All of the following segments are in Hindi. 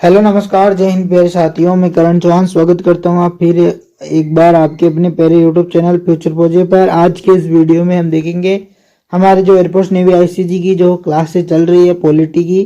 हेलो नमस्कार, जय हिंद प्यारे साथियों। मैं करण चौहान स्वागत करता हूं आप फिर एक बार आपके अपने प्यारे यूट्यूब चैनल फ्यूचर प्रोजेक्ट पर। आज के इस वीडियो में हम देखेंगे हमारे जो एयरफोर्स नेवी आईसीजी की जो क्लास से चल रही है पॉलिटी की,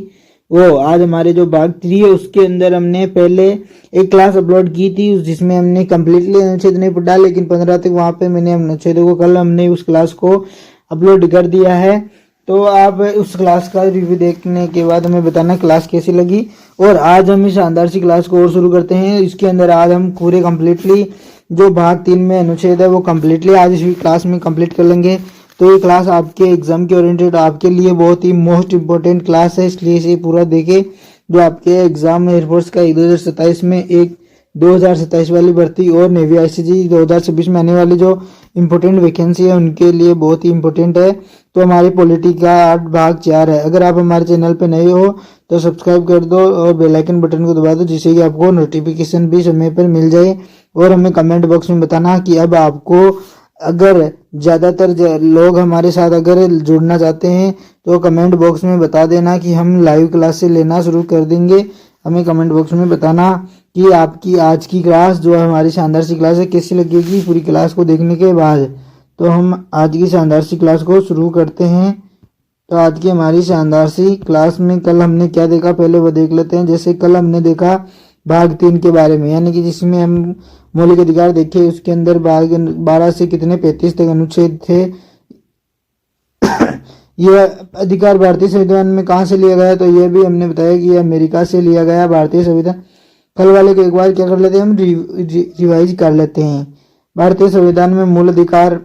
वो आज हमारे जो भाग 3 है उसके अंदर हमने पहले एक क्लास अपलोड की थी जिसमें हमने कम्प्लीटली अनुच्छेद नहीं पढ़ा, लेकिन 15 तक वहां पे मैंने अनुच्छेदों को कल हमने उस क्लास को अपलोड कर दिया है। तो आप उस क्लास का रिव्यू देखने के बाद हमें बताना क्लास कैसी लगी। और आज हम इस शानदार सी क्लास को और शुरू करते हैं। इसके अंदर आज हम पूरे कम्प्लीटली जो भाग 3 में अनुच्छेद है वो कम्प्लीटली आज इस क्लास में कंप्लीट कर लेंगे। तो ये क्लास आपके एग्जाम के ओरिएंटेड आपके लिए बहुत ही मोस्ट इंपॉर्टेंट क्लास है, इसलिए इसे पूरा देखें। जो आपके एग्जाम एयरफोर्स का 2027 में एक 2027 वाली भर्ती और नेवी आईसीजी 2026 में आने वाली जो इम्पोर्टेंट वैकेंसी है उनके लिए बहुत ही इम्पोर्टेंट है। तो हमारी पॉलिटी का 8 भाग 4 है। अगर आप हमारे चैनल पे नए हो तो सब्सक्राइब कर दो और बेल आइकन बटन को दबा दो, जिससे कि आपको नोटिफिकेशन भी समय पर मिल जाए। और हमें कमेंट बॉक्स में बताना कि अब आपको अगर ज़्यादातर लोग हमारे साथ अगर जुड़ना चाहते हैं तो कमेंट बॉक्स में बता देना कि हम लाइव क्लास से लेना शुरू कर देंगे। हमें कमेंट बॉक्स में बताना कि आपकी आज की क्लास जो हमारी शानदार सी क्लास है कैसी लगेगी। पूरी क्लास को देखने के बाद तो हम आज की शानदार सी क्लास को शुरू करते हैं। तो आज की हमारी शानदार सी क्लास में कल हमने क्या देखा पहले वो देख लेते हैं। जैसे कल हमने देखा भाग 3 के बारे में, यानी कि जिसमें हम मौलिक अधिकार देखे। उसके अंदर भाग 12 से कितने 35 तक अनुच्छेद थे। यह अधिकार भारतीय संविधान में कहाँ से लिया गया, तो यह भी हमने बताया कि यह अमेरिका से लिया गया भारतीय संविधान। कल वाले को एक बार क्या कर लेते हैं, हम रिवाइज कर लेते हैं। भारतीय संविधान में मूल अधिकार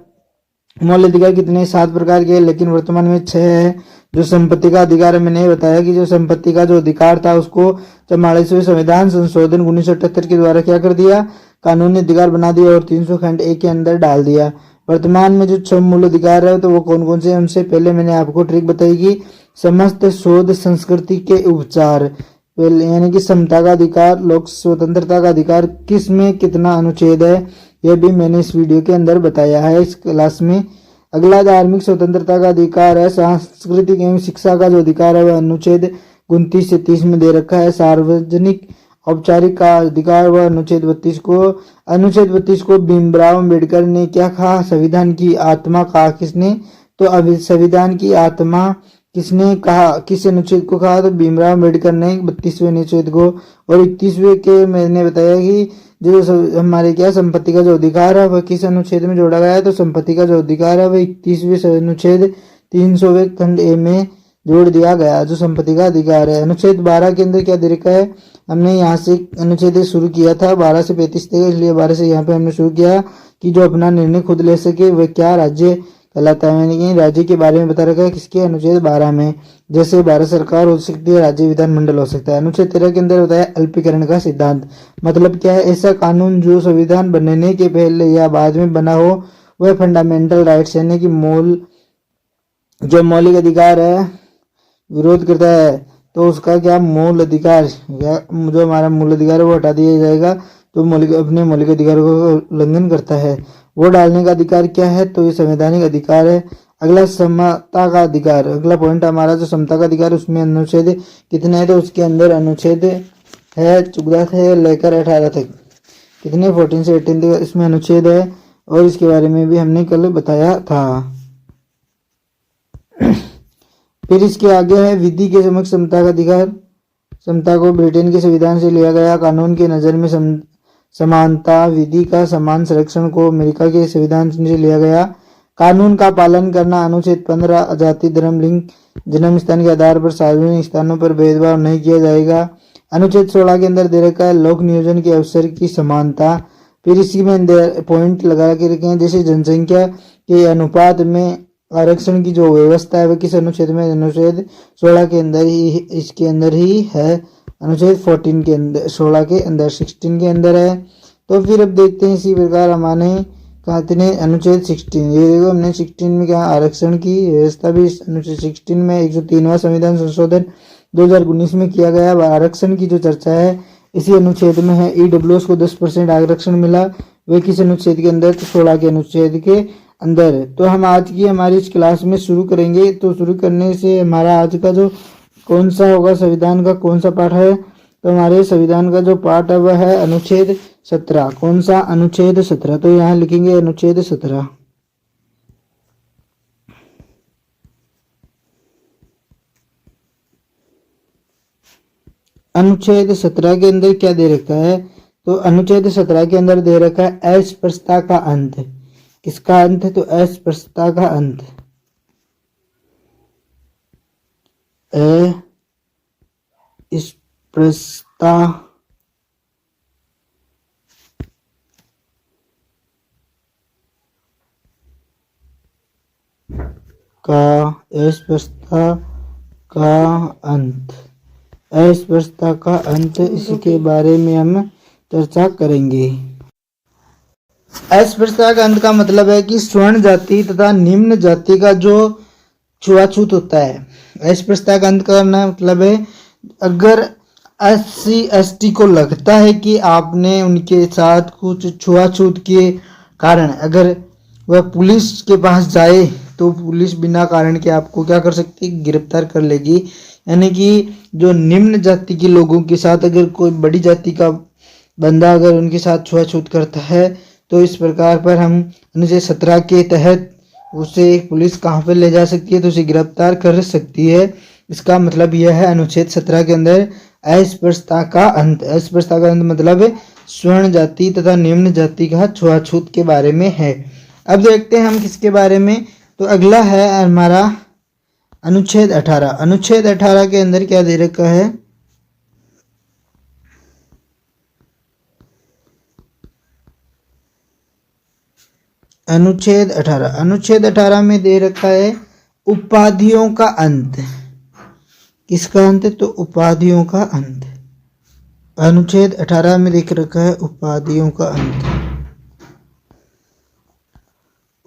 कितने 7 प्रकार के, लेकिन वर्तमान में 6 है। जो संपत्ति का अधिकार है, मैंने बताया कि जो संपत्ति का जो अधिकार था उसको 44वें संविधान संशोधन 1978 के द्वारा क्या कर दिया, कानूनी अधिकार बना दिया और 300 खंड ए के अंदर डाल दिया। वर्तमान में जो 6 मूल अधिकार है तो वो कौन कौन से, उनसे पहले मैंने आपको ट्रिक बताई कि समस्त शोध संस्कृति के उपचार, यानी कि समता का अधिकार, लोक स्वतंत्रता का अधिकार, किस में कितना अनुच्छेद है, यह भी मैंने इस वीडियो के अंदर बताया है इस क्लास में। अगला धार्मिक स्वतंत्रता का अधिकार है। सांस्कृतिक एवं शिक्षा का जो अधिकार है वह अनुच्छेद 29 से 30 में दे रखा है। सार्वजनिक औपचारिक का अधिकार वह अनुच्छेद 32 को भीमराव अम्बेडकर ने क्या कहा, संविधान की आत्मा कहा। किसने, तो संविधान की आत्मा किसने कहा, किस अनुच्छेद को कहा, तो भीमराव अम्बेडकर ने 32वें अनुच्छेद को। और 31वें के मैंने बताया कि जो हमारे क्या संपत्ति का जो अधिकार है वह किस अनुच्छेद में जोड़ा गया है, तो संपत्ति का जो अधिकार है वह 31वें अनुच्छेद 300वें खंड ए में जोड़ दिया गया, जो संपत्ति का अधिकार है। अनुच्छेद 12 के अंदर क्या दे रखा है, हमने यहाँ से अनुच्छेद शुरू किया था 12 से 35 तक, इसलिए 12 से यहाँ पे हमने शुरू किया कि जो अपना निर्णय खुद ले सके वह क्या राज्य कहलाता है। यानी राज्य के बारे में बता रखा है किसके, अनुच्छेद 12 में। जैसे भारत सरकार हो सकती है, राज्य विधानमंडल हो सकता है। अनुच्छेद 13 के अंदर बताया अल्पीकरण का सिद्धांत, मतलब क्या है, ऐसा कानून जो संविधान बनने के पहले या बाद में बना हो वह फंडामेंटल राइट्स यानी कि जो मौलिक अधिकार है विरोध करता है तो उसका क्या मूल अधिकार या जो हमारा मूल अधिकार है वो हटा दिया जाएगा। तो अपने मौलिक अधिकारों का उल्लंघन करता है वो डालने का अधिकार क्या है, तो ये संवैधानिक अधिकार है। अगला समता का अधिकार, अगला पॉइंट हमारा जो समता का अधिकार उसमें अनुच्छेद कितने है, तो उसके अंदर अनुच्छेद है 14 से लेकर 18 तक, कितने 14 से 18 तक इसमें अनुच्छेद है। और इसके बारे में भी हमने कल बताया था। फिर इसके आगे है विधि के समक्ष समता का अधिकार। समता को ब्रिटेन के संविधान से लिया गया। कानून के नजर में समानता, विधि का समान संरक्षण को अमेरिका के संविधान से लिया गया। कानून का पालन करना, अनुच्छेद 15 जाति, धर्म, लिंग, जन्म स्थान के आधार पर सार्वजनिक स्थानों पर भेदभाव नहीं किया जाएगा। अनुच्छेद 16 के अंदर दे रखा है लोक नियोजन के अवसर की समानता। फिर इसी में पॉइंट लगा के रखे हैं, जैसे जनसंख्या के अनुपात में आरक्षण की जो व्यवस्था है वह किस अनुच्छेद में, अनुच्छेद 16 के अंदर ही, इसके अंदर ही है। अनुच्छेद 14 के अंदर, 16 के अंदर, 16 के अंदर है। तो फिर अब देखते हैं इसी प्रकार हमारे कहते अनुच्छेद 16, ये देखो हमने 16 में क्या आरक्षण की व्यवस्था भी अनुच्छेद 16 में 103वां संविधान संशोधन 2019 में किया गया। आरक्षण की जो चर्चा है इसी अनुच्छेद में है। ईडब्ल्यूएस को 10% आरक्षण मिला, वे किस अनुच्छेद के अंदर, 16 के अनुच्छेद के अंदर। तो हम आज की हमारी इस क्लास में शुरू करेंगे। तो शुरू करने से हमारा आज का जो कौन सा होगा, संविधान का कौन सा पाठ है, तो हमारे संविधान का जो पार्ट है वह है अनुच्छेद 17। कौन सा? अनुच्छेद 17। तो यहाँ लिखेंगे अनुच्छेद 17। अनुच्छेद 17 के अंदर क्या दे रखा है? तो अनुच्छेद 17 के अंदर दे रखा है अस्पृश्यता का अंत। किसका अंत? तो अस्पृश्यता का अंत। अस्पृश्यता अस्पृश्यता का अंत। अस्पृश्यता का अंत, इसके बारे में हम चर्चा करेंगे। अस्पृश्यता का अंत का मतलब है कि स्वर्ण जाति तथा निम्न जाति का जो छुआछूत होता है। अस्पृश्यता का अंत करना मतलब है अगर SC/ST को लगता है कि आपने उनके साथ कुछ छुआछूत के कारण अगर वह पुलिस के पास जाए तो पुलिस बिना कारण के आपको क्या कर सकती है? गिरफ्तार कर लेगी। यानी कि जो निम्न जाति के लोगों के साथ अगर कोई बड़ी जाति का बंदा अगर उनके साथ छुआछूत करता है तो इस प्रकार पर हम अनुच्छेद 17 के तहत उसे पुलिस कहाँ पर ले जा सकती है? तो उसे गिरफ्तार कर सकती है। इसका मतलब यह है अनुच्छेद 17 के अंदर अस्पृश्यता का अंत। अस्पृश्यता का अंत मतलब स्वर्ण जाति तथा निम्न जाति का छुआछूत के बारे में है। अब देखते हैं हम किसके बारे में। तो अगला है हमारा अनुच्छेद 18। अनुच्छेद 18 के अंदर क्या दे रखा है? अनुच्छेद 18 में दे रखा है उपाधियों का अंत। किसका अंत? तो उपाधियों का अंत। अनुच्छेद 18 में देख रखा है उपाधियों का अंत।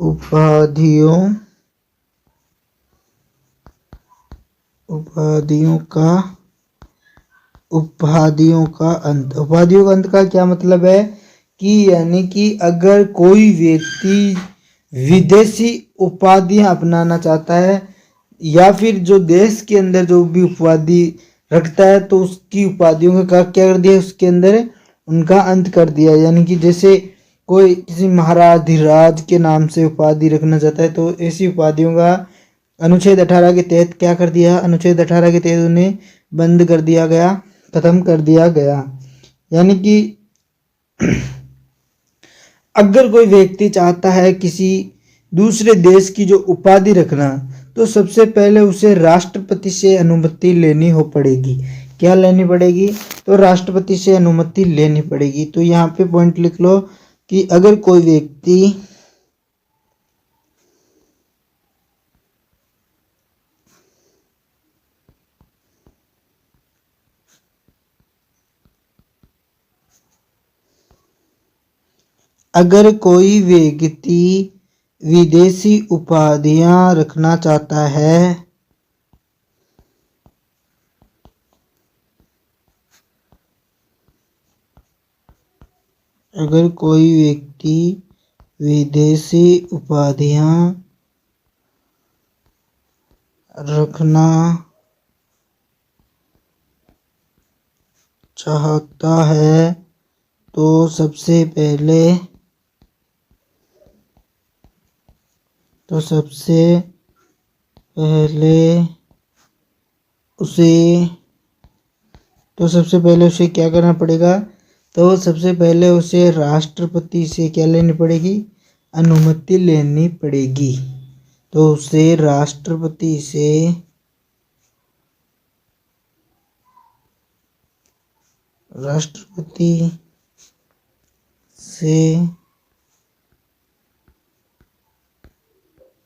उपाधियों का अंत। उपाधियों का अंत का क्या मतलब है कि यानी कि अगर कोई व्यक्ति विदेशी उपाधियां अपनाना चाहता है या फिर जो देश के अंदर जो भी उपाधि रखता है तो उसकी उपाधियों का क्या कर दिया? उसके अंदर उनका अंत कर दिया। यानी कि जैसे कोई किसी महाराज धीराज के नाम से उपाधि रखना चाहता है तो ऐसी उपाधियों का अनुच्छेद 18 के तहत क्या कर दिया? अनुच्छेद 18 के तहत उन्हें बंद कर दिया गया, खत्म कर दिया गया। यानी कि अगर कोई व्यक्ति चाहता है किसी दूसरे देश की जो उपाधि रखना तो सबसे पहले उसे राष्ट्रपति से अनुमति लेनी हो पड़ेगी। क्या लेनी पड़ेगी? तो राष्ट्रपति से अनुमति लेनी पड़ेगी। तो यहाँ पे पॉइंट लिख लो कि अगर कोई व्यक्ति विदेशी उपाधियां रखना चाहता है अगर कोई व्यक्ति विदेशी उपाधियां रखना चाहता है तो सबसे पहले उसे क्या करना पड़ेगा? तो सबसे पहले उसे राष्ट्रपति से क्या लेनी पड़ेगी? अनुमति लेनी पड़ेगी। तो उसे राष्ट्रपति से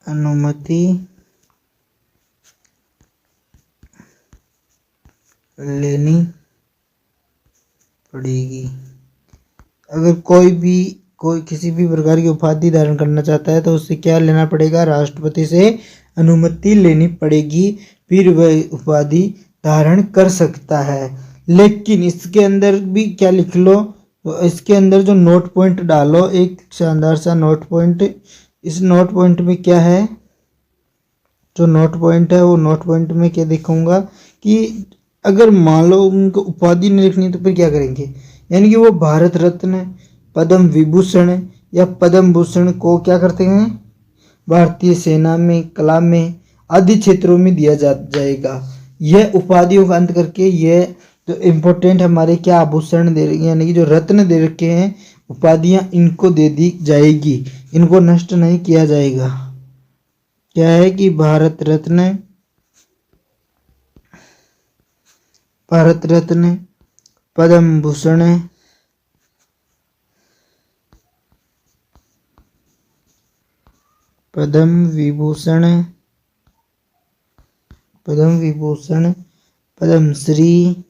अनुमति लेनी पड़ेगी। अगर कोई किसी भी प्रकार की उपाधि धारण करना चाहता है तो उससे क्या लेना पड़ेगा? राष्ट्रपति से अनुमति लेनी पड़ेगी, फिर वह उपाधि धारण कर सकता है। लेकिन इसके अंदर भी क्या लिख लो? तो इसके अंदर जो नोट पॉइंट डालो, एक शानदार सा नोट पॉइंट। इस नोट पॉइंट में क्या है? जो नोट पॉइंट है वो नोट पॉइंट में क्या दिखाऊंगा कि अगर मान लो उनको उपाधि नहीं रखनी तो फिर क्या करेंगे, यानी कि वो भारत रत्न, पद्म विभूषण या पद्म भूषण को क्या करते हैं, भारतीय सेना में, कला में आदि क्षेत्रों में दिया जाएगा। यह उपाधियों का अंत करके यह जो इम्पोर्टेंट हमारे क्या आभूषण दे रखे, यानी कि जो रत्न दे रखे हैं, उपाधियां, इनको दे दी जाएगी, इनको नष्ट नहीं किया जाएगा। क्या है कि भारत रत्न, पद्म भूषण, पद्म विभूषण, पद्मश्री,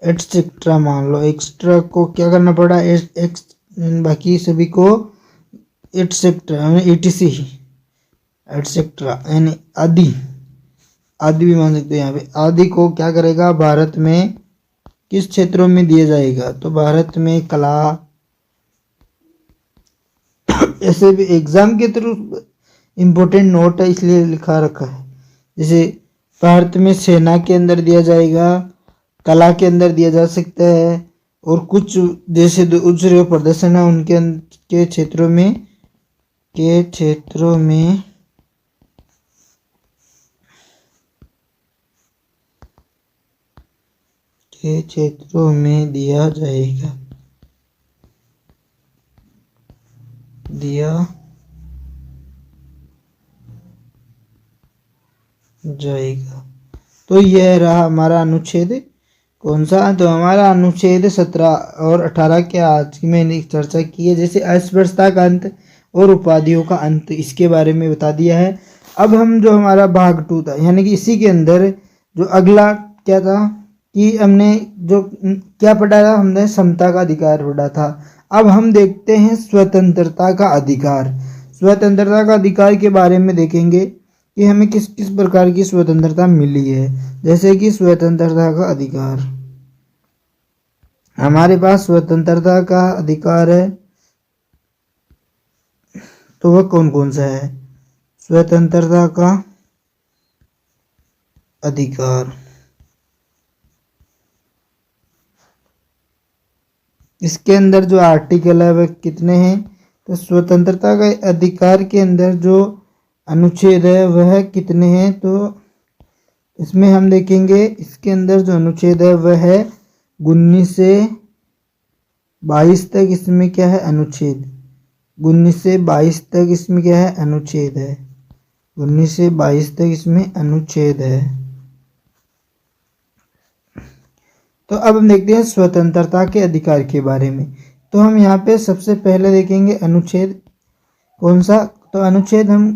एटसेट्रा। मान लो एक्स्ट्रा को क्या करना पड़ा, बाकी सभी को एटसेट्रा एटीसी, एटसेट्रा यानी आदि भी मान सकते हैं। यहाँ पे आदि को क्या करेगा, भारत में किस क्षेत्रों में दिया जाएगा, तो भारत में कला, ऐसे भी एग्जाम के थ्रू इम्पोर्टेंट नोट है इसलिए लिखा रखा है। जैसे भारत में सेना के अंदर दिया जाएगा, कला के अंदर दिया जा सकता है, और कुछ जैसे दूसरे प्रदर्शन है उनके के क्षेत्रों में दिया जाएगा। तो यह रहा हमारा अनुच्छेद कौन सा, तो हमारा अनुच्छेद 17 और 18 के आज की मैंने चर्चा की है, जैसे अस्पृश्यता का अंत और उपाधियों का अंत, इसके बारे में बता दिया है। अब हम जो हमारा भाग 2 था, यानी कि इसी के अंदर जो अगला क्या था कि हमने जो क्या पढ़ा था, हमने समता का अधिकार पढ़ा था। अब हम देखते हैं स्वतंत्रता का अधिकार। स्वतंत्रता का अधिकार के बारे में देखेंगे कि हमें किस किस प्रकार की स्वतंत्रता मिली है। जैसे कि स्वतंत्रता का अधिकार, हमारे पास स्वतंत्रता का अधिकार है, तो वह कौन कौन सा है। स्वतंत्रता का अधिकार, इसके अंदर जो आर्टिकल है वह कितने हैं, तो स्वतंत्रता के अधिकार के अंदर जो अनुच्छेद है वह कितने हैं, तो इसमें हम देखेंगे इसके अंदर जो अनुच्छेद है वह है 19 से 22 तक। इसमें क्या है, अनुच्छेद 19 से 22 तक इसमें क्या है, अनुच्छेद है 19 से 22 तक इसमें अनुच्छेद है। तो अब हम देखते हैं स्वतंत्रता के अधिकार के बारे में। तो हम यहाँ पे सबसे पहले देखेंगे अनुच्छेद कौन सा, तो अनुच्छेद हम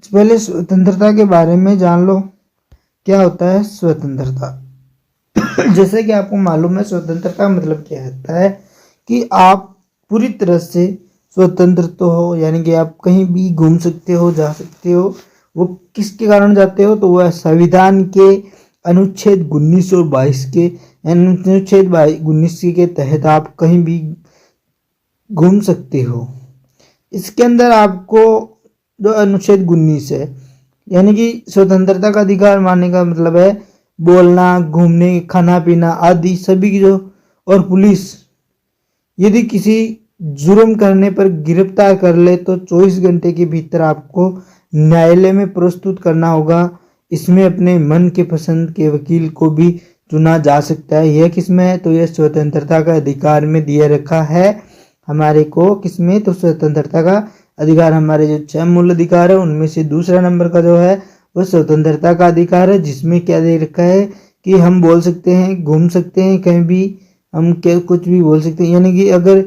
पहले स्वतंत्रता के बारे में जान लो क्या होता है स्वतंत्रता। जैसे कि आपको मालूम है स्वतंत्रता का मतलब क्या होता है कि आप पूरी तरह से स्वतंत्र तो हो, यानी कि आप कहीं भी घूम सकते हो, जा सकते हो। वो किसके कारण जाते हो, तो वह संविधान के अनुच्छेद 19 और 22 के, अनुच्छेद 19 के तहत आप कहीं भी घूम सकते हो। इसके अंदर आपको जो अनुच्छेद 19 है, यानी कि स्वतंत्रता का अधिकार मानने का मतलब है बोलना, घूमने, खाना पीना आदि सभी की जो, और पुलिस यदि किसी जुर्म करने पर गिरफ्तार कर ले तो 24 घंटे के भीतर आपको न्यायालय में प्रस्तुत करना होगा। इसमें अपने मन के पसंद के वकील को भी चुना जा सकता है। यह किसमें है, तो यह स्वतंत्रता का अधिकार में दिया रखा है हमारे को। किसमें, तो स्वतंत्रता का अधिकार। हमारे जो 6 मूल अधिकार है उनमें से दूसरा नंबर का जो है वह स्वतंत्रता का अधिकार है, जिसमें क्या दे रखा है कि हम बोल सकते हैं, घूम सकते हैं, कहीं भी हम क्या कुछ भी बोल सकते हैं। यानी कि अगर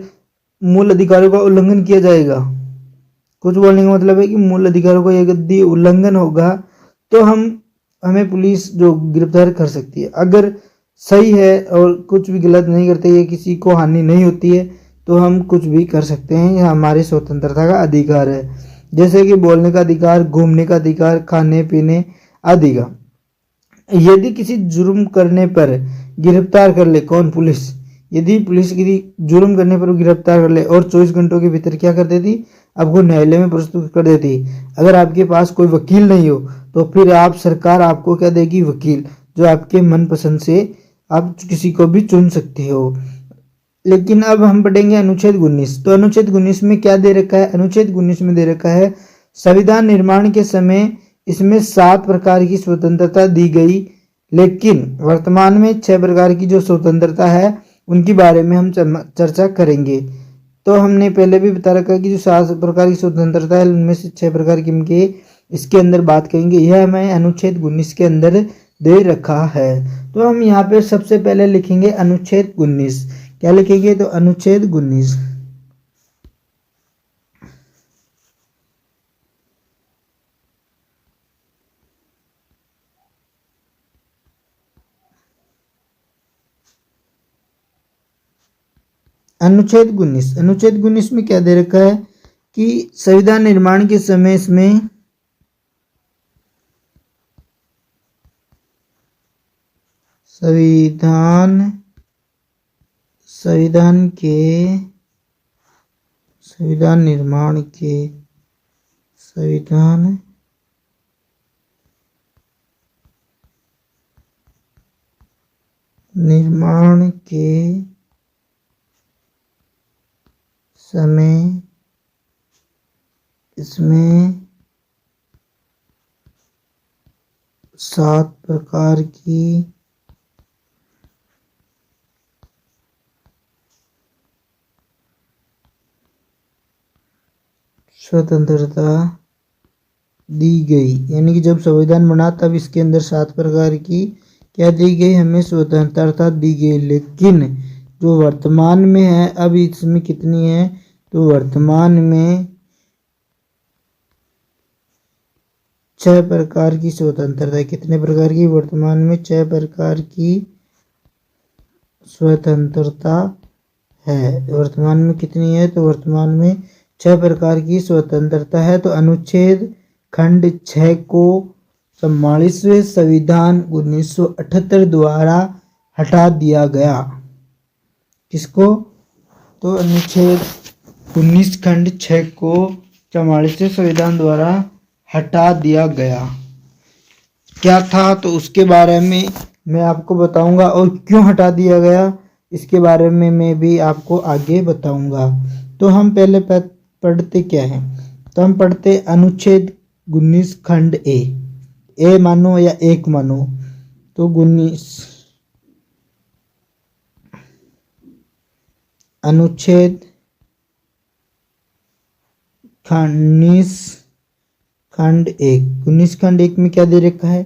मूल अधिकारों का उल्लंघन किया जाएगा, कुछ बोलने का मतलब है कि मूल अधिकारों का यदि उल्लंघन होगा तो हमें पुलिस जो गिरफ्तार कर सकती है। अगर सही है और कुछ भी गलत नहीं करते, ये किसी को हानि नहीं होती है, तो हम कुछ भी कर सकते हैं। यह हमारी स्वतंत्रता का अधिकार है। जैसे कि बोलने का अधिकार, घूमने का अधिकार, खाने पीने आदि का। यदि किसी जुर्म करने पर गिरफ्तार कर ले, कौन, पुलिस, यदि पुलिस किसी जुर्म करने पर गिरफ्तार कर ले और 24 घंटों के भीतर क्या कर देती, आपको न्यायालय में प्रस्तुत कर देती है। अगर आपके पास कोई वकील नहीं हो तो फिर आप सरकार आपको क्या देगी, वकील, जो आपके मनपसंद से आप किसी को भी चुन सकते हो। लेकिन अब हम पढ़ेंगे अनुच्छेद 19। तो अनुच्छेद 19 में क्या दे रखा है? अनुच्छेद 19 में दे रखा है संविधान निर्माण के समय इसमें 7 प्रकार की स्वतंत्रता दी गई, लेकिन वर्तमान में 6 प्रकार की जो स्वतंत्रता है उनके बारे में हम चर्चा करेंगे। तो हमने पहले भी बता रखा है कि जो 7 प्रकार की स्वतंत्रता है उनमें से 6 प्रकार की इनके इसके अंदर बात करेंगे। यह हमें अनुच्छेद 19 के अंदर दे रखा है। तो हम यहाँ पे सबसे पहले लिखेंगे अनुच्छेद 19। क्या लिखेंगे? तो अनुच्छेद 19। अनुच्छेद 19, अनुच्छेद 19 में क्या दे रखा है कि संविधान निर्माण के समय इसमें संविधान निर्माण के समय इसमें 7 प्रकार की स्वतंत्रता दी गई। यानी कि जब संविधान बना तब इसके अंदर 7 प्रकार की क्या दी गई, हमें स्वतंत्रता दी गई। लेकिन जो वर्तमान में है अब इसमें कितनी है? तो वर्तमान में 6 प्रकार की स्वतंत्रता। कितने प्रकार की? वर्तमान में 6 प्रकार की स्वतंत्रता है। वर्तमान में कितनी है? तो वर्तमान में 6 प्रकार की स्वतंत्रता है। तो अनुच्छेद खंड 6 को 44वें संविधान 1978 द्वारा हटा दिया गया। किसको? तो अनुच्छेद 19 खंड 6 को 44वें संविधान द्वारा हटा दिया गया। क्या था तो उसके बारे में मैं आपको बताऊंगा, और क्यों हटा दिया गया इसके बारे में मैं भी आपको आगे बताऊंगा। तो हम पहले पढ़ते क्या है? तो हम पढ़ते अनुच्छेद 19 खंड ए मानो या एक मानो। तो 19 अनुच्छेद 19 खंड 1, 19 खंड 1 में क्या दे रखा है?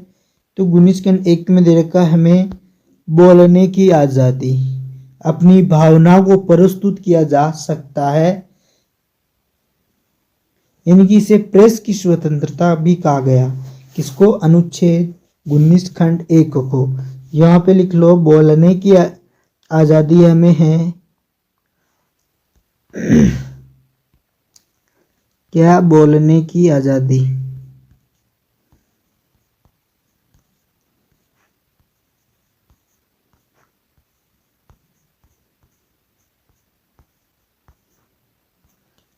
तो 19 खंड 1 में दे रखा है हमें बोलने की आज़ादी, अपनी भावनाओं को प्रस्तुत किया जा सकता है। यानी कि इसे प्रेस की स्वतंत्रता भी कहा गया। किसको? अनुच्छेद 19 खंड 1 को। यहाँ पे लिख लो, बोलने की आज़ादी हमें है क्या? बोलने की आज़ादी।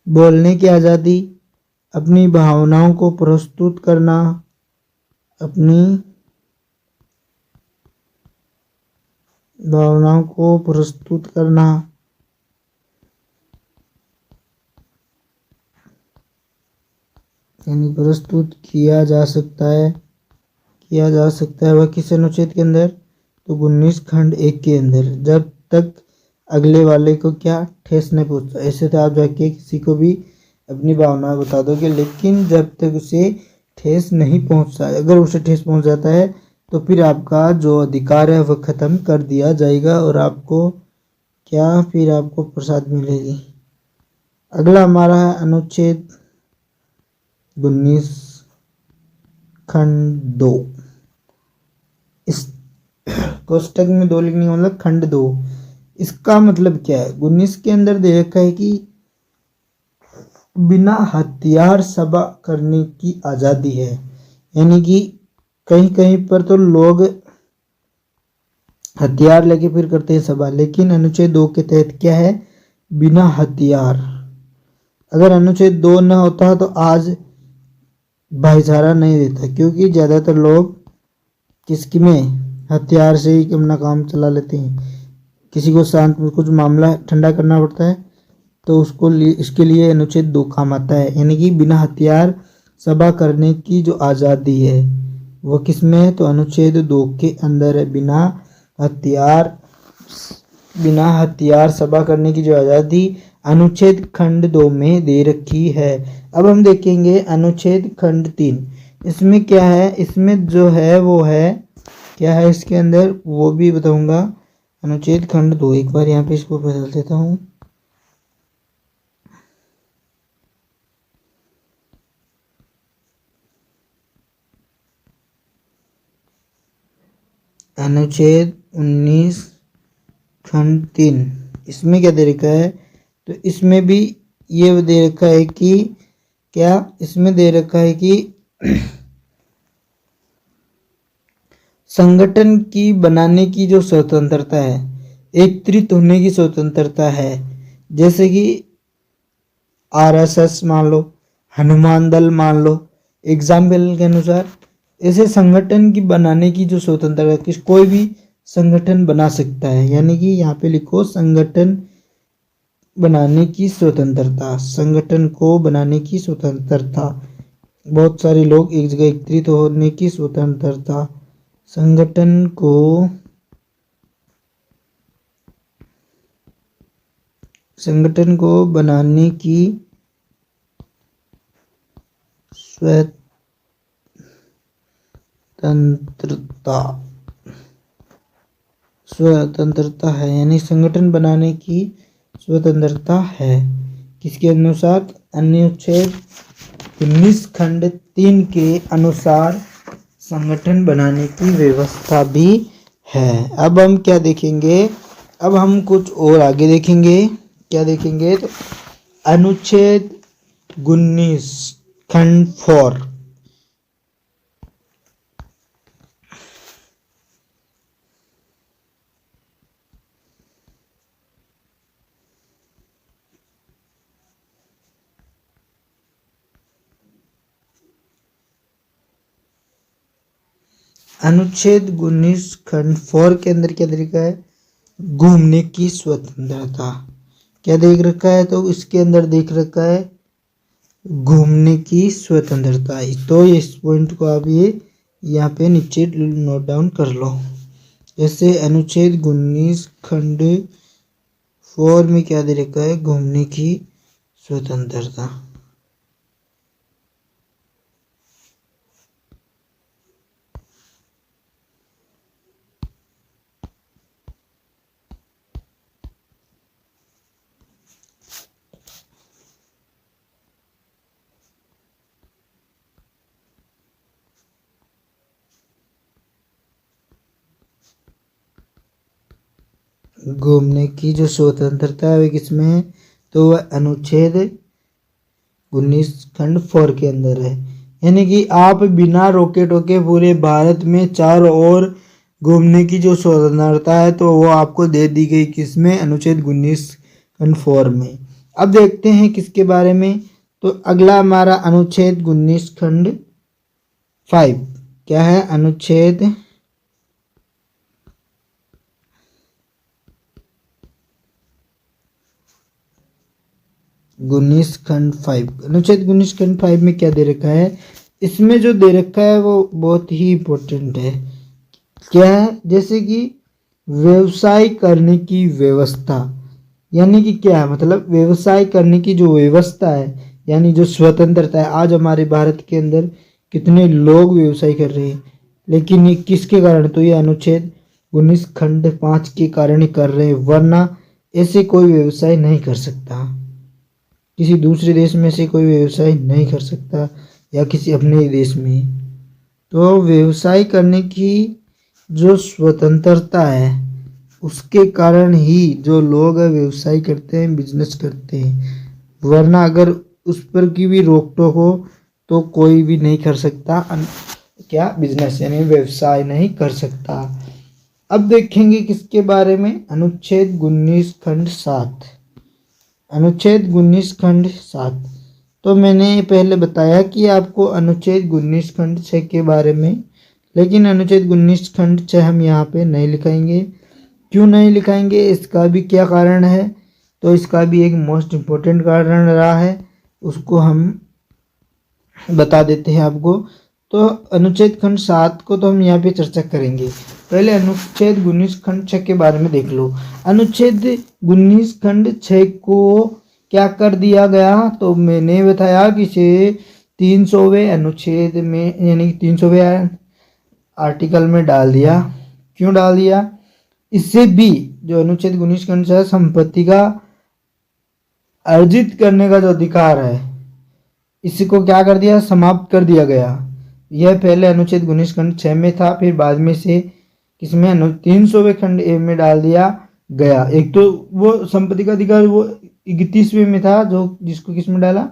बोलने की आज़ादी, अपनी भावनाओं को प्रस्तुत करना, अपनी भावनाओं को प्रस्तुत करना, यानी प्रस्तुत किया जा सकता है। वह किस अनुच्छेद के अंदर? तो 19 खंड 1 के अंदर, जब तक अगले वाले को क्या ठेस नहीं पहुंचता। ऐसे तो आप जाके किसी को भी अपनी भावना बता दोगे, लेकिन जब तक उसे ठेस नहीं पहुंचता, अगर उसे ठेस पहुंच जाता है तो फिर आपका जो अधिकार है वह खत्म कर दिया जाएगा और आपको क्या, फिर आपको प्रसाद मिलेगी। अगला हमारा है अनुच्छेद 19 खंड 2। इस कोष्टक में 2 लिखने का मतलब खंड 2। इसका मतलब क्या है? 19 के अंदर दे रखा है कि बिना हथियार सभा करने की आज़ादी है। यानी कि कहीं कहीं पर तो लोग हथियार लेके फिर करते हैं सभा, लेकिन अनुच्छेद 2 के तहत क्या है? बिना हथियार। अगर अनुच्छेद 2 न होता तो आज भाईचारा नहीं रहता, क्योंकि ज़्यादातर लोग किसकी में हथियार से ही अपना काम चला लेते हैं। किसी को शांत कुछ मामला ठंडा करना पड़ता है तो इसके लिए अनुच्छेद 2 काम आता है, यानी कि बिना हथियार सभा करने की जो आज़ादी है वो किस में है, तो अनुच्छेद 2 के अंदर है। बिना हथियार सभा करने की जो आज़ादी अनुच्छेद खंड 2 में दे रखी है। अब हम देखेंगे अनुच्छेद खंड 3, इसमें क्या है, इसमें जो है वो है क्या है इसके अंदर वो भी बताऊंगा। अनुच्छेद खंड 2, एक बार यहाँ पे इसको बदल देता हूँ। अनुच्छेद 19 खंड 3, इसमें क्या दे रखा है, तो इसमें भी ये दे रखा है कि क्या, इसमें दे रखा है कि संगठन की बनाने की जो स्वतंत्रता है, एकत्रित होने की स्वतंत्रता है, जैसे कि आरएसएस मान लो, हनुमान दल मान लो, एग्जाम्पल के अनुसार ऐसे संगठन की बनाने की जो स्वतंत्रता, किस कोई भी संगठन बना सकता है, यानी कि यहाँ पे लिखो संगठन बनाने की स्वतंत्रता, संगठन को बनाने की स्वतंत्रता, बहुत सारे लोग एक जगह एकत्रित होने की स्वतंत्रता, संगठन को बनाने की स्वतंत्रता है, यानी संगठन बनाने की स्वतंत्रता है। किसके अनुसार, अनुच्छेद 19 खंड 3 के अनुसार संगठन बनाने की व्यवस्था भी है। अब हम क्या देखेंगे, अब हम कुछ और आगे देखेंगे, क्या देखेंगे, तो अनुच्छेद 19 खंड 4, अनुच्छेद 19 खंड 4 के अंदर क्या दे रखा है, घूमने की स्वतंत्रता, क्या देख रखा है, तो इसके अंदर देख रखा है घूमने की स्वतंत्रता। तो इस पॉइंट को आप ये यहाँ पे नीचे नोट डाउन कर लो। जैसे अनुच्छेद 19 खंड 4 में क्या दे रखा है, घूमने की स्वतंत्रता। घूमने की जो स्वतंत्रता है किसमें है, तो वह अनुच्छेद 19 खंड 4 के अंदर है, यानी कि आप बिना रोके टोके पूरे भारत में चारों ओर घूमने की जो स्वतंत्रता है तो वो आपको दे दी गई, किसमें, अनुच्छेद 19 खंड 4 में। अब देखते हैं किसके बारे में, तो अगला हमारा अनुच्छेद 19 खंड 5 क्या है, अनुच्छेद 19 खंड 5, अनुच्छेद 19 खंड 5 में क्या दे रखा है, इसमें जो दे रखा है वो बहुत ही इम्पोर्टेंट है। क्या है, जैसे कि व्यवसाय करने की व्यवस्था, यानी कि क्या है, मतलब व्यवसाय करने की जो व्यवस्था है, यानी जो स्वतंत्रता है। आज हमारे भारत के अंदर कितने लोग व्यवसाय कर रहे हैं, लेकिन ये किसके कारण, तो ये अनुच्छेद 19 खंड 5 के कारण ही कर रहे हैं, वरना ऐसे कोई व्यवसाय नहीं कर सकता, किसी दूसरे देश में से कोई व्यवसाय नहीं कर सकता, या किसी अपने देश में। तो व्यवसाय करने की जो स्वतंत्रता है उसके कारण ही जो लोग व्यवसाय करते हैं, बिजनेस करते हैं, वरना अगर उस पर की भी रोक टोक हो तो कोई भी नहीं कर सकता, क्या, बिजनेस यानी व्यवसाय नहीं कर सकता। अब देखेंगे किसके बारे में, अनुच्छेद 19 खंड 7, अनुच्छेद 19 खंड 7। तो मैंने पहले बताया कि आपको अनुच्छेद 19 खंड 6 के बारे में, लेकिन अनुच्छेद 19 खंड 6 हम यहाँ पे नहीं लिखाएंगे। क्यों नहीं लिखाएंगे, इसका भी क्या कारण है? तो इसका भी एक मोस्ट इम्पोर्टेंट कारण रहा है, उसको हम बता देते हैं आपको। तो अनुच्छेद खंड 7 को तो हम यहाँ पे चर्चा करेंगे। पहले अनुच्छेद 19 खंड 6 के बारे में देख लो। अनुच्छेद 19 खंड 6 को क्या कर दिया गया? तो मैंने बताया कि इसे 300वें अनुच्छेद में यानी कि 300वें आर्टिकल में डाल दिया। क्यों डाल दिया? इससे भी जो अनुच्छेद 19 खंड 6 संपत्ति का अर्जित करने का जो अधिकार है, इसको क्या कर दिया? समाप्त कर दिया गया। यह पहले अनुच्छेद 19 खंड 6 में था, फिर बाद में से किसमें 300वें खंड ए में डाल दिया गया। एक तो वो संपत्ति का अधिकार वो 31वें में था, जो जिसको किसमें डाला?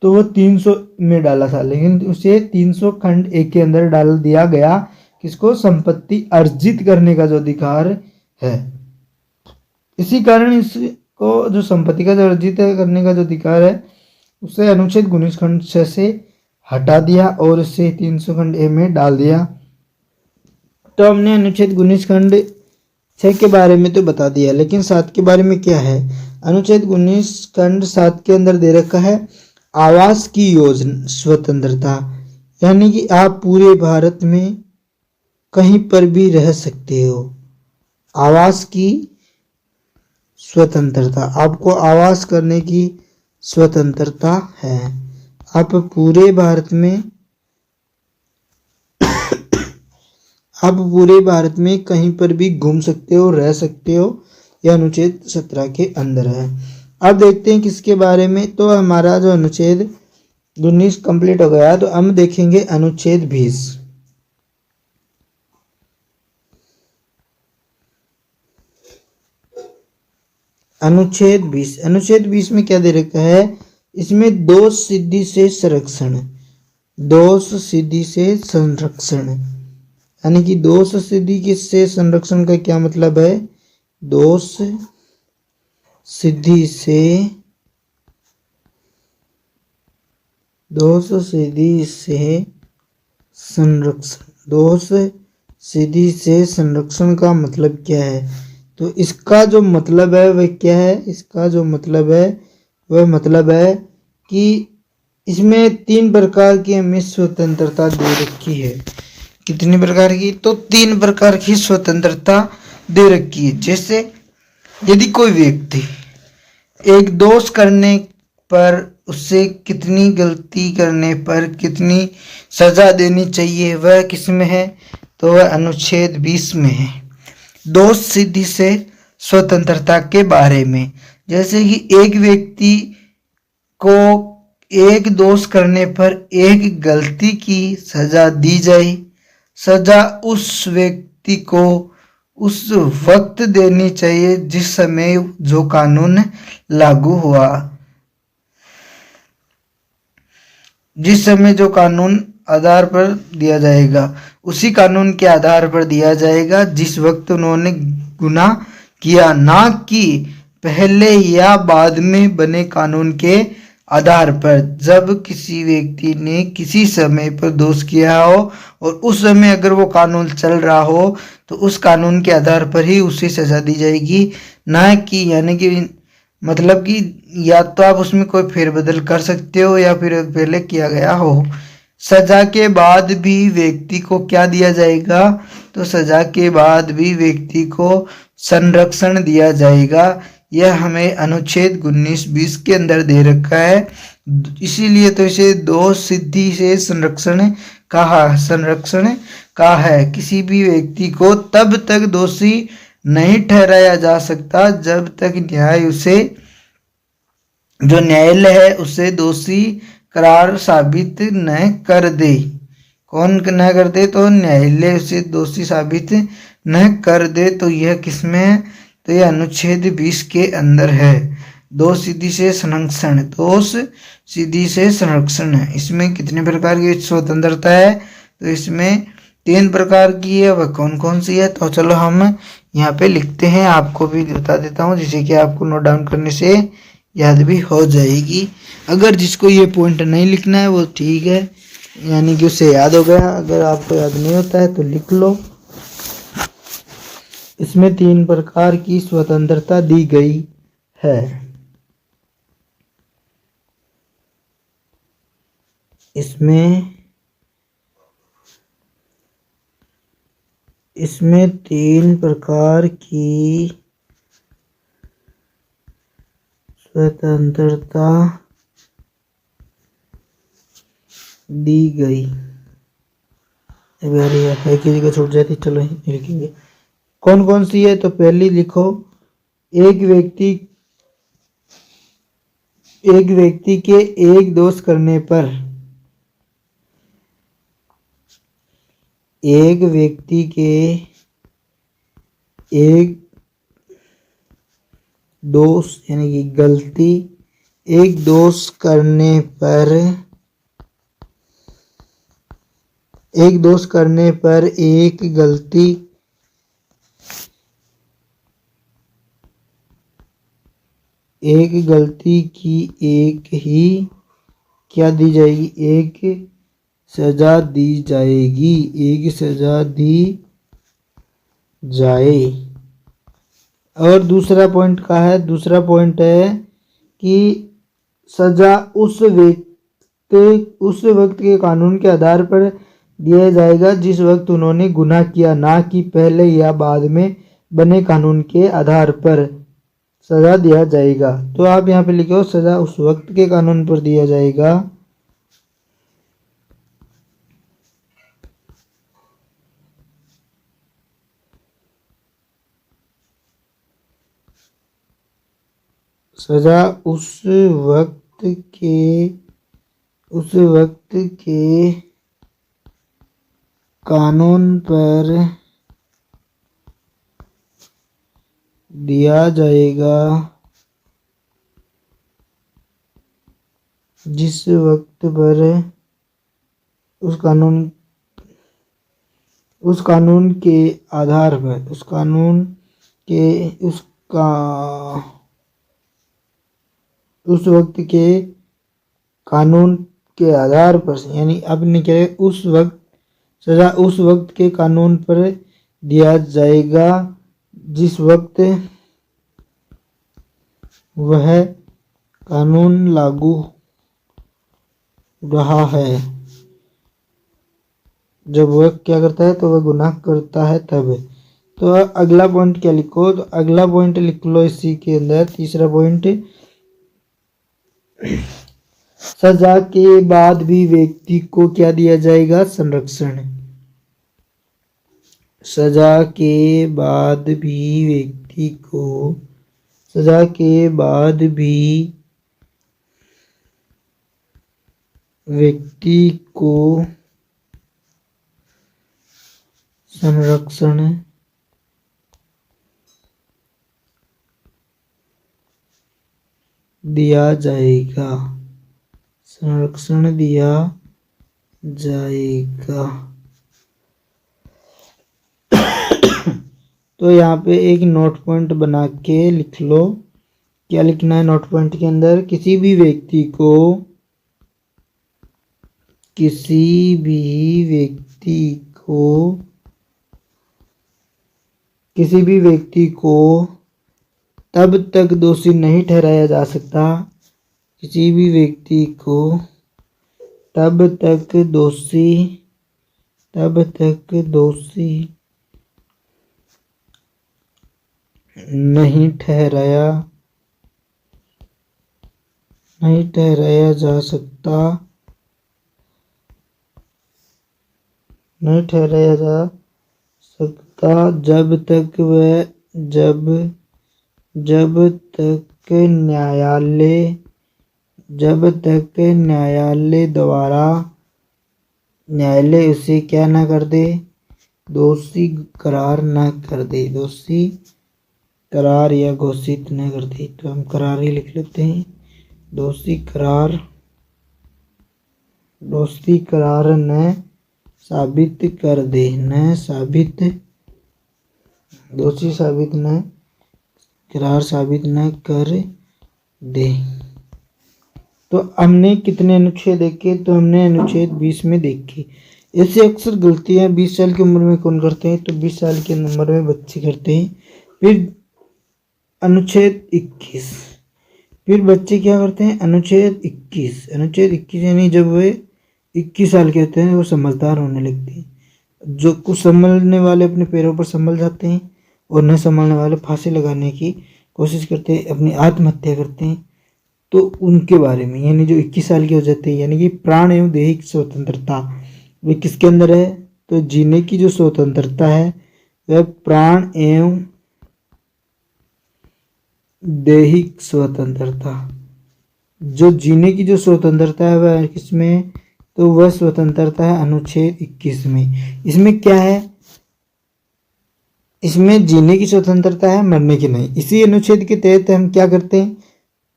तो वो 300 में डाला था, लेकिन उसे 300 खंड ए के अंदर डाल दिया गया। किसको? संपत्ति अर्जित करने का जो अधिकार है। इसी कारण इसको जो संपत्ति का जो अर्जित करने का जो अधिकार है, उसे अनुच्छेद 19 खंड 6 से हटा दिया और उसे 300 खंड ए में डाल दिया। तो हमने अनुच्छेद 19 खंड 6 के बारे में तो बता दिया, लेकिन 7 के बारे में क्या है? अनुच्छेद 19 खंड 7 के अंदर दे रखा है आवास की योजना स्वतंत्रता, यानी कि आप पूरे भारत में कहीं पर भी रह सकते हो। आवास की स्वतंत्रता, आपको आवास करने की स्वतंत्रता है। आप पूरे भारत में कहीं पर भी घूम सकते हो, रह सकते हो। यह अनुच्छेद 17 के अंदर है। अब देखते हैं किसके बारे में। तो हमारा जो अनुच्छेद 19 कंप्लीट हो गया, तो हम देखेंगे अनुच्छेद 20। अनुच्छेद 20 में क्या दे रखा है? इसमें दोष सिद्धि से संरक्षण, यानी कि दोष सिद्धि से संरक्षण का क्या मतलब है? दोष सिद्धि से संरक्षण का मतलब क्या है? तो इसका जो मतलब है वह क्या है? इसका जो मतलब है वह मतलब है कि इसमें 3 प्रकार की हमें स्वतंत्रता दे रखी है। कितनी प्रकार की? तो 3 प्रकार की स्वतंत्रता दे रखी है। जैसे यदि कोई व्यक्ति एक दोष करने पर उससे कितनी गलती करने पर कितनी सजा देनी चाहिए, वह किस में है? तो वह अनुच्छेद 20 में है, दोष सिद्धि से स्वतंत्रता के बारे में। जैसे कि एक व्यक्ति को एक दोष करने पर एक गलती की सजा दी जाए, सजा उस व्यक्ति को उस वक्त देनी चाहिए जिस समय जो कानून लागू हुआ, जिस समय जो कानून आधार पर दिया जाएगा, उसी कानून के आधार पर दिया जाएगा जिस वक्त उन्होंने गुनाह किया, ना कि पहले या बाद में बने कानून के आधार पर। जब किसी व्यक्ति ने किसी समय पर दोष किया हो और उस समय अगर वो कानून चल रहा हो, तो उस कानून के आधार पर ही उसे सजा दी जाएगी, ना कि यानी कि मतलब कि या तो आप उसमें कोई फेरबदल कर सकते हो या फिर पहले किया गया हो। सजा के बाद भी व्यक्ति को क्या दिया जाएगा? तो सजा के बाद भी व्यक्ति को संरक्षण दिया जाएगा। यह हमें अनुच्छेद 19-20 के अंदर दे रखा है, इसीलिए तो इसे दोष सिद्धि से संरक्षण कहा है। किसी भी व्यक्ति को तब तक दोषी नहीं ठहराया जा सकता जब तक न्यायालय है उसे दोषी करार साबित न कर दे। कौन न कर दे? तो न्यायालय उसे दोषी साबित न कर दे। तो यह किसमें है? तो यह अनुच्छेद 20 के अंदर है, दोष सिद्धि से संरक्षण है। इसमें कितने प्रकार की स्वतंत्रता है? तो इसमें 3 प्रकार की है। वह कौन कौन सी है? तो चलो हम यहाँ पे लिखते हैं, आपको भी बता देता हूँ जिससे कि आपको नोट डाउन करने से याद भी हो जाएगी। अगर जिसको ये पॉइंट नहीं लिखना है वो ठीक है, यानी कि उसे याद हो गया। अगर आपको याद नहीं होता है तो लिख लो। इसमें 3 प्रकार की स्वतंत्रता दी गई है। इसमें 3 प्रकार की स्वतंत्रता दी गई। अगर ये है किसी को छूट जाती, चलो लिखेंगे कौन कौन सी है। तो पहली लिखो, एक व्यक्ति के एक दोष करने पर, एक व्यक्ति के एक दोष यानी कि गलती, एक दोष करने पर, एक दोष करने पर एक गलती, एक गलती की एक ही क्या दी जाएगी, एक सजा दी जाएगी, एक सजा दी जाए। और दूसरा पॉइंट क्या है, दूसरा पॉइंट है कि सजा उस वक्त के कानून के आधार पर दिया जाएगा जिस वक्त उन्होंने गुनाह किया, ना कि पहले या बाद में बने कानून के आधार पर सजा दिया जाएगा। तो आप यहाँ पे लिखो, सजा उस वक्त के कानून पर दिया जाएगा सजा उस वक्त के कानून पर दिया जाएगा जिस वक्त पर उस कानून के आधार पर, उस कानून के उस वक्त के कानून के आधार पर, यानी आपने क्या उस वक्त सजा उस वक्त के कानून पर दिया जाएगा जिस वक्त वह कानून लागू रहा है। जब वह क्या करता है तो वह गुनाह करता है तब। तो अगला पॉइंट क्या लिखो, तो अगला पॉइंट लिख लो इसी के अंदर, तीसरा पॉइंट, सजा के बाद भी व्यक्ति को क्या दिया जाएगा, संरक्षण। सजा के बाद भी व्यक्ति को, सजा के बाद भी व्यक्ति को संरक्षण दिया जाएगा, संरक्षण दिया जाएगा। तो यहाँ पे एक नोट पॉइंट बना के लिख लो। क्या लिखना है नोट पॉइंट के अंदर, किसी भी व्यक्ति को तब तक दोषी नहीं ठहराया जा सकता, किसी भी व्यक्ति को तब तक दोषी नहीं ठहराया जा सकता, जब तक न्यायालय उसे क्या ना कर दे, दोषी करार ना कर दे, दोषी करार या घोषित न कर दे। तो हम करार ही लिख लेते हैं, दोषी करार न साबित कर दे, दोषी करार साबित न कर दे। तो हमने कितने अनुच्छेद देखे? तो हमने अनुच्छेद 20 में देखे। ऐसे अक्सर गलतियां 20 साल की उम्र में कौन करते हैं? तो 20 साल की उम्र में बच्चे करते हैं। फिर अनुच्छेद 21, फिर बच्चे क्या करते हैं? अनुच्छेद 21, अनुच्छेद 21 यानी जब वे 21 साल के होते हैं वो समझदार होने लगते हैं। जो कुछ संभलने वाले अपने पैरों पर संभल जाते हैं और न संभलने वाले फांसी लगाने की कोशिश करते हैं, अपनी आत्महत्या करते हैं। तो उनके बारे में, यानी जो 21 साल के हो जाते हैं, यानी कि प्राण एवं दैहिक स्वतंत्रता वे किसके अंदर है? तो जीने की जो स्वतंत्रता है वह प्राण एवं दैहिक स्वतंत्रता, जो जीने की जो स्वतंत्रता है वह किसमें? तो वह स्वतंत्रता है अनुच्छेद 21 में। इसमें क्या है? इसमें जीने की स्वतंत्रता है, मरने की नहीं। इसी अनुच्छेद के तहत हम क्या करते हैं?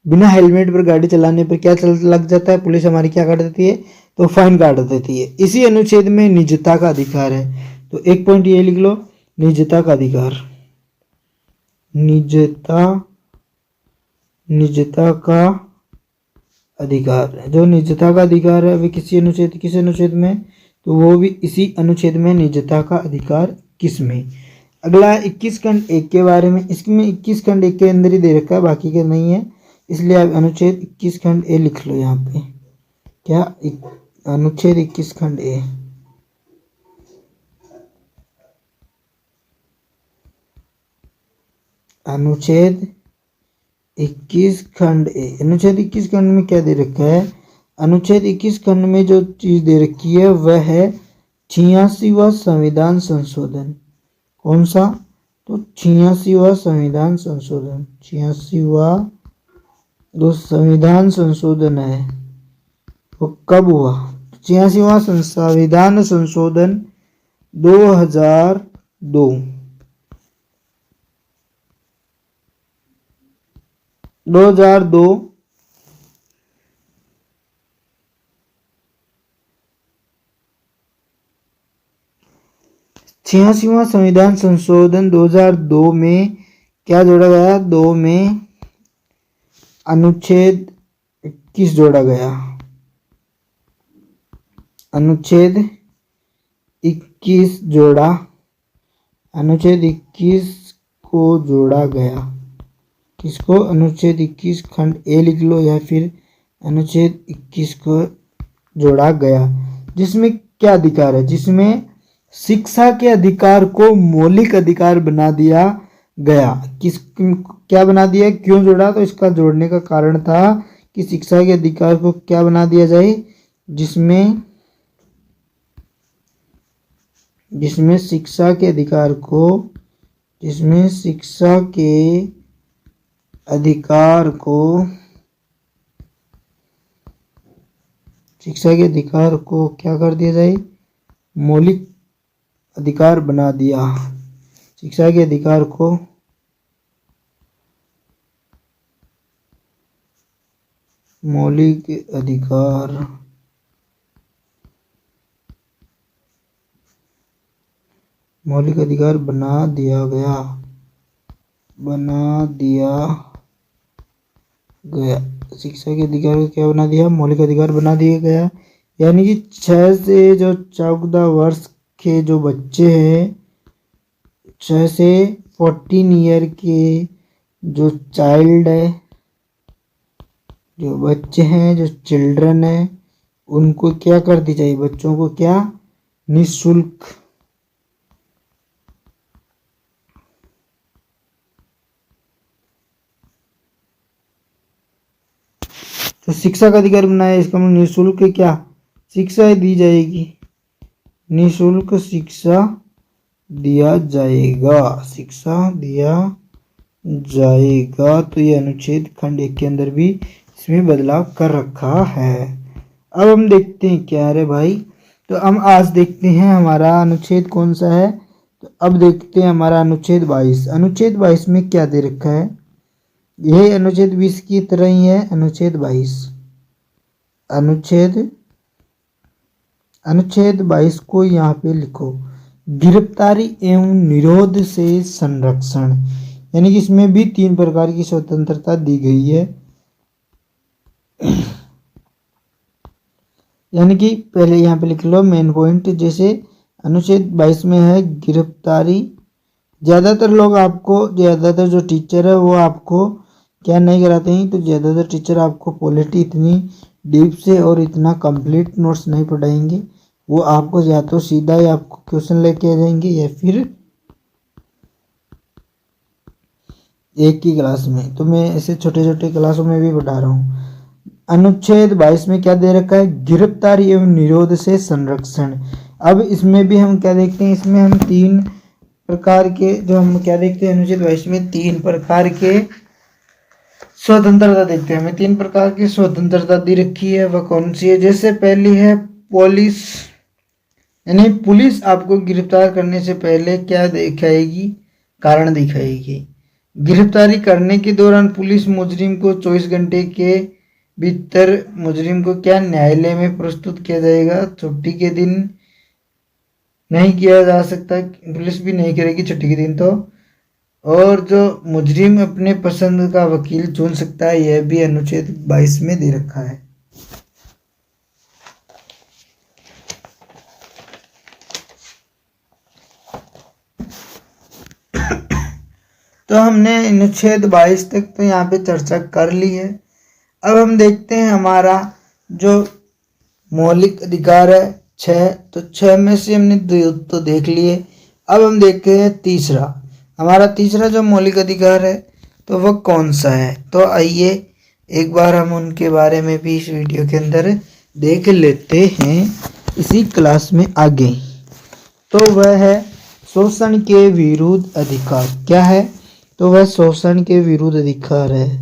बिना हेलमेट पर गाड़ी चलाने पर क्या लग जाता है? पुलिस हमारी क्या काट देती है? तो फाइन काट देती है। इसी अनुच्छेद में निजता का अधिकार है। तो एक पॉइंट ये लिख लो, निजता का अधिकार। निजता का अधिकार, जो निजता का अधिकार है वे किस अनुच्छेद में? तो वो भी इसी अनुच्छेद में निजता का अधिकार किस में? अगला 21 खंड 1 के बारे में। इसमें 21 खंड 1 के अंदर ही दे रखा है, बाकी के नहीं है, इसलिए आप अनुच्छेद 21 खंड ए लिख लो यहाँ पे। क्या? अनुच्छेद 21 खंड ए। अनुच्छेद 21 खंड ए। अनुच्छेद 21 खंड में क्या दे रखा है? अनुच्छेद 21 खंड में जो चीज दे रखी है वह है 86वां संविधान संशोधन। कौन सा? तो 86वां संविधान संशोधन। 86वां जो संविधान संशोधन है वो कब हुआ? 86वां संविधान संशोधन 2002। 2002 86वां संविधान संशोधन 2002 में क्या जोड़ा गया? 2 में अनुच्छेद 21 जोड़ा गया। अनुच्छेद 21 जोड़ा, अनुच्छेद 21 को जोड़ा गया। किसको? अनुच्छेद 21 खंड ए लिख लो, या फिर अनुच्छेद 21 को जोड़ा गया। जिसमें क्या अधिकार है? जिसमें शिक्षा के अधिकार को मौलिक अधिकार बना दिया गया। क्या बना दिया? क्यों जोड़ा? तो इसका जोड़ने का कारण था कि शिक्षा के अधिकार को क्या बना दिया जाए? जिसमें शिक्षा के अधिकार को, जिसमें शिक्षा के अधिकार को, शिक्षा के अधिकार को क्या कर दिया जाए? मौलिक अधिकार बना दिया। शिक्षा के अधिकार को मौलिक अधिकार, मौलिक अधिकार बना दिया गया, बना दिया गया। शिक्षा के अधिकार को क्या बना दिया? मौलिक अधिकार बना दिया गया। यानी कि 6 से जो 14 वर्ष के जो बच्चे हैं, 6 से 14 ईयर के जो चाइल्ड है, जो बच्चे हैं, जो चिल्ड्रन है, उनको क्या कर दी जाए? बच्चों को क्या? निःशुल्क, तो शिक्षा का अधिकार बनाया। इसका मतलब निःशुल्क क्या? शिक्षा दी जाएगी, निःशुल्क शिक्षा दिया जाएगा, शिक्षा दिया जाएगा। तो ये अनुच्छेद खंड 1 के अंदर भी इसमें बदलाव कर रखा है। अब हम देखते हैं क्या है भाई। तो हम आज देखते हैं हमारा अनुच्छेद कौन सा है। तो अब देखते हैं हमारा अनुच्छेद 22। अनुच्छेद 22 में क्या दे रखा है? यह अनुच्छेद 20 की तरह ही है। अनुच्छेद 22, अनुच्छेद 22 को यहाँ पे लिखो, गिरफ्तारी एवं निरोध से संरक्षण। यानी कि इसमें भी 3 प्रकार की स्वतंत्रता दी गई है। यानी कि पहले यहाँ पे लिख लो मेन पॉइंट। जैसे अनुच्छेद 22 में है गिरफ्तारी। ज़्यादातर जो टीचर है वो आपको क्या नहीं कराते हैं, तो ज़्यादातर टीचर आपको पॉलिटी इतनी डीप से और इतना कंप्लीट नोट्स नहीं पढ़ाएंगे। वो आपको या तो सीधा ही आपको क्वेश्चन लेके आ जाएंगे या फिर एक की क्लास में। तो मैं ऐसे छोटे छोटे क्लासों में भी पढ़ा रहा हूँ। अनुच्छेद 22 में क्या दे रखा है, गिरफ्तारी एवं निरोध से संरक्षण। अब इसमें भी हम क्या देखते हैं, इसमें हम 3 प्रकार के जो हम क्या देखते हैं, अनुच्छेद 22 में 3 प्रकार के स्वतंत्रता देखते हैं। हमें 3 प्रकार की स्वतंत्रता दी रखी है, वह कौन सी है। जैसे पहली है पुलिस, यानी पुलिस आपको गिरफ्तार करने से पहले क्या दिखाएगी, कारण दिखाएगी। गिरफ्तारी करने के दौरान पुलिस मुजरिम को 24 घंटे के भीतर मुजरिम को क्या न्यायालय में प्रस्तुत किया जाएगा। छुट्टी के दिन नहीं किया जा सकता, पुलिस भी नहीं करेगी छुट्टी के दिन तो। और जो मुजरिम अपने पसंद का वकील चुन सकता है, यह भी अनुच्छेद 22 में दे रखा है। तो हमने अनुच्छेद 22 तक तो यहाँ पे चर्चा कर ली है। अब हम देखते हैं हमारा जो मौलिक अधिकार है 6, तो 6 में से हमने 2 तो देख लिए। अब हम देखते हैं तीसरा, हमारा तीसरा जो मौलिक अधिकार है तो वह कौन सा है। तो आइए एक बार हम उनके बारे में भी इस वीडियो के अंदर देख लेते हैं इसी क्लास में आगे। तो वह है शोषण के विरुद्ध अधिकार। क्या है, तो वह शोषण के विरुद्ध अधिकार है।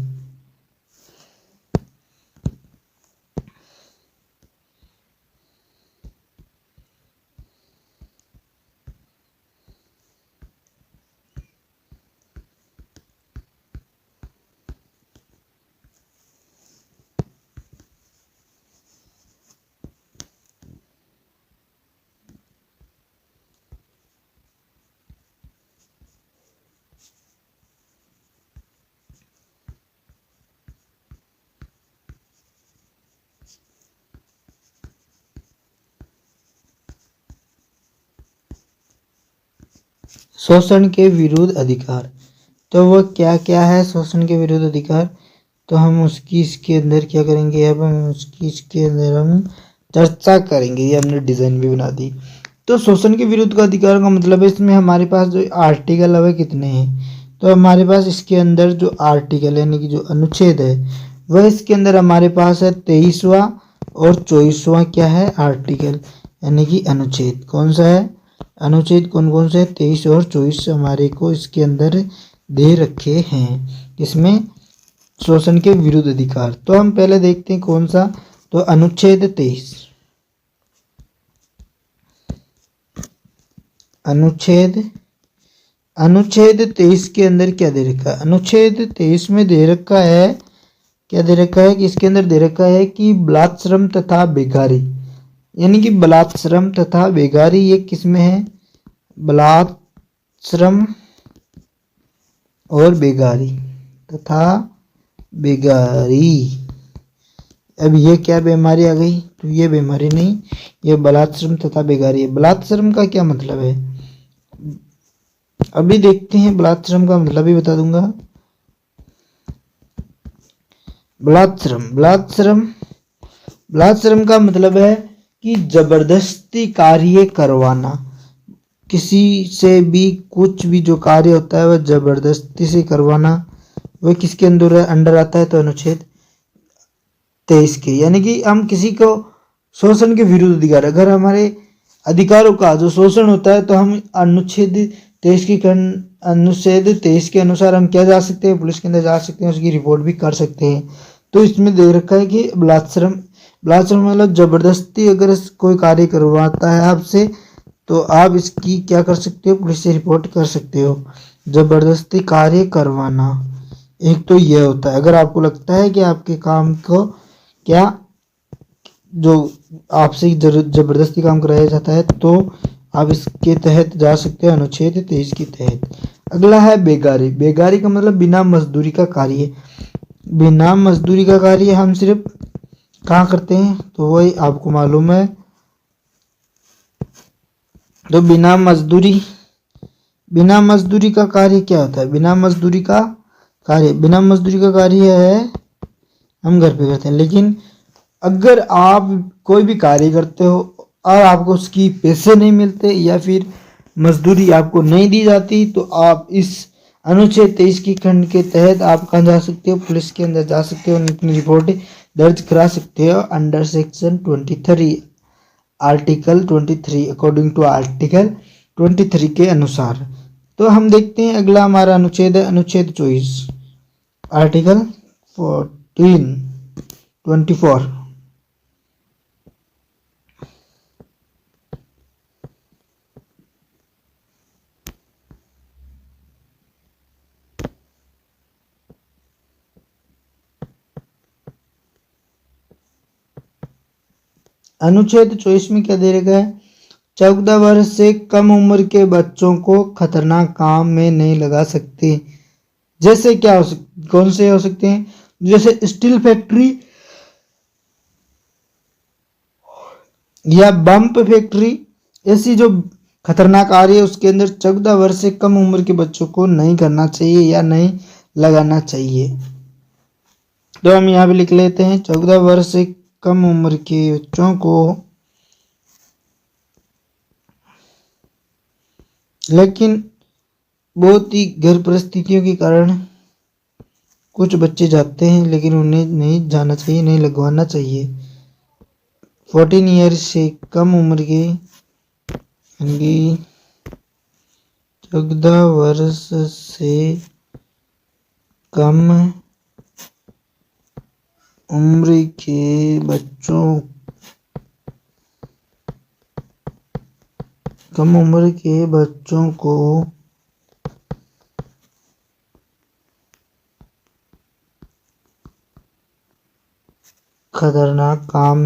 शोषण के विरुद्ध अधिकार, तो वो क्या क्या है शोषण के विरुद्ध अधिकार, तो हम उसकी इसके अंदर क्या करेंगे, अब हम उसकी इसके अंदर हम चर्चा करेंगे। ये हमने डिज़ाइन भी बना दी। तो शोषण के विरुद्ध का अधिकार का मतलब है, इसमें हमारे पास जो आर्टिकल है कितने हैं, तो हमारे पास इसके अंदर जो आर्टिकल यानी कि जो अनुच्छेद है वह इसके अंदर हमारे पास है 23वां और 24वां क्या है आर्टिकल यानी कि अनुच्छेद। कौन सा है अनुच्छेद, कौन कौन से 23 और 24 हमारे को इसके अंदर दे रखे हैं, इसमें शोषण के विरुद्ध अधिकार। तो हम पहले देखते हैं कौन सा, तो अनुच्छेद 23। अनुच्छेद 23 के अंदर क्या दे रखा है, अनुच्छेद 23 में दे रखा है, क्या दे रखा है कि इसके अंदर दे रखा है कि बलात् श्रम तथा बेगारी, यानी कि बलात् श्रम तथा बेगारी ये किस में है, बलात् श्रम और बेगारी तथा बेगारी। अब ये क्या बीमारी आ गई, तो ये बीमारी नहीं, ये बलात् श्रम तथा बेगारी है। बलात् श्रम का क्या मतलब है, अभी देखते हैं। बलात् श्रम का मतलब भी बता दूंगा। बलात् श्रम का मतलब है कि जबरदस्ती कार्य करवाना, किसी से भी कुछ भी जो कार्य होता है वह जबरदस्ती से करवाना, वह किसके अंडर आता है, तो अनुच्छेद 23 के। यानी कि हम किसी को शोषण के विरुद्ध अधिकार, अगर हमारे अधिकारों का जो शोषण होता है तो हम अनुच्छेद 23 के अनुसार हम क्या जा सकते हैं, पुलिस के अंदर जा सकते हैं, उसकी रिपोर्ट भी कर सकते हैं। तो इसमें दे रखा है कि बलात् श्रम मतलब जबरदस्ती अगर कोई कार्य करवाता है आपसे तो आप इसकी क्या कर सकते हो, पुलिस से रिपोर्ट कर सकते हो। जबरदस्ती कार्य करवाना एक तो यह होता है, अगर आपको लगता है कि आपके काम को क्या जो आपसे जबरदस्ती काम कराया जाता है तो आप इसके तहत जा सकते हैं, अनुच्छेद 23 के तहत। अगला है बेगारी। बेगारी का मतलब बिना मजदूरी का कार्य। बिना मजदूरी का कार्य हम सिर्फ कहाँ करते हैं, तो वही आपको मालूम है। तो बिना मजदूरी का कार्य क्या होता है? बिना मजदूरी का कार्य है हम घर पे करते हैं। लेकिन अगर आप कोई भी कार्य करते हो और आपको उसकी पैसे नहीं मिलते या फिर मजदूरी आपको नहीं दी जाती, तो आप इस अनुच्छेद 23 की खंड के तहत आप कहाँ जा सकते हो? पुलिस के अंदर जा सकते हो, अपनी रिपोर्ट दर्ज करा सकते हो under section 23, article 23, according to article 23 के अनुसार। तो हम देखते हैं अगला हमारा अनुच्छेद है अनुच्छेद 24, आर्टिकल 24। अनुच्छेद 24 में क्या दे रखा है? 14 वर्ष से कम उम्र के बच्चों को खतरनाक काम में नहीं लगा सकते। जैसे क्या कौन से हो सकते हैं? जैसे स्टील फैक्ट्री या बम्प फैक्ट्री, ऐसी जो खतरनाक आ रही है उसके अंदर 14 वर्ष से कम उम्र के बच्चों को नहीं करना चाहिए या नहीं लगाना चाहिए। तो हम यहाँ पे लिख लेते हैं 14 वर्ष से कम उम्र के बच्चों को, लेकिन बहुत ही घर परिस्थितियों के कारण कुछ बच्चे जाते हैं, लेकिन उन्हें नहीं जाना चाहिए, नहीं लगवाना चाहिए। 14 ईयर से कम उम्र के, यानी 14 वर्ष से कम उम्र के बच्चों को खतरनाक काम